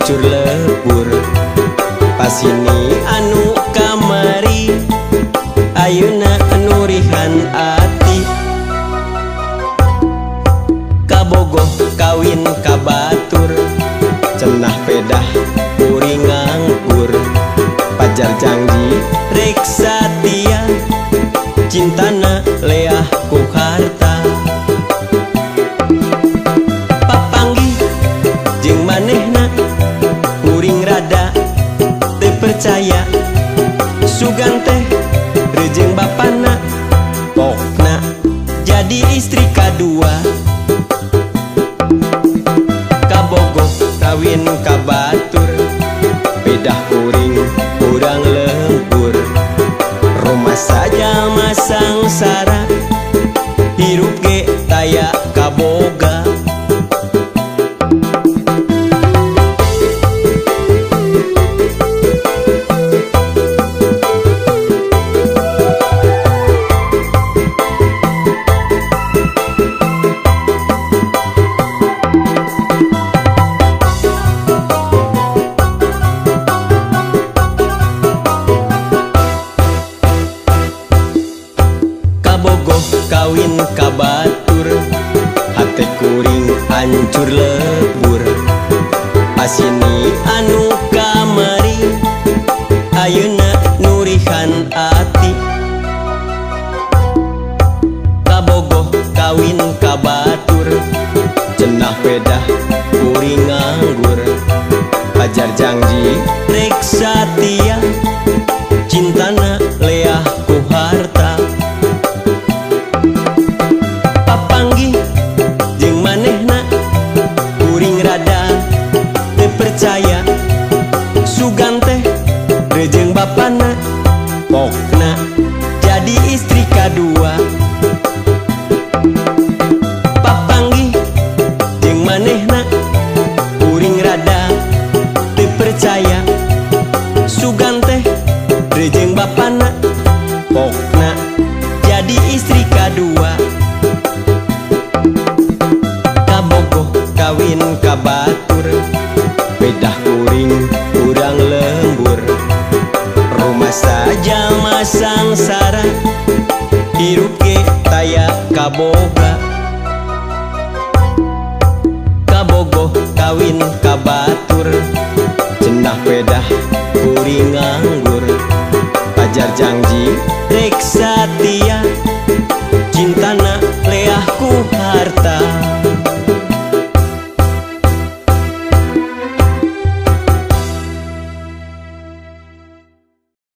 hancur lebur. Pasini anu kamari ayeuna nurihan ati. Kabogoh kawin kabatur cenah pedah kuring nganggur. Pajar janji rek satia cintana leah ku harta. Papanggih jeung manehna kuring rada teu percaya. Sugan teh rejeng bapana pokna jadi istri kadua. Kabogoh kawin kabatur pedah kuring kurang lembur. Rumah saja masang sara hirup ge taya kaboga. Kabogoh kawin kabatur hate kuring hancur lebur. Pasini anu kamari ayeuna nurihan ati. Kabogoh kawin kabatur cenah pedah kuring nganggur. Pajar janji rek satia cintana leah ku harta. Papanggih jeung manehna kuring rada teu percaya. Sugan teh rejeng bapana pokna jadi istri kadua. Papanggih jeung manehna kuring rada teu percaya. Sugan teh rejeng bapana pokna jadi istri kadua. Kabogoh kawin kabatur pedah kuring kurang lembur. Rumah saja masang sara hirup ge taya kaboga. Kabogoh kawin kabatur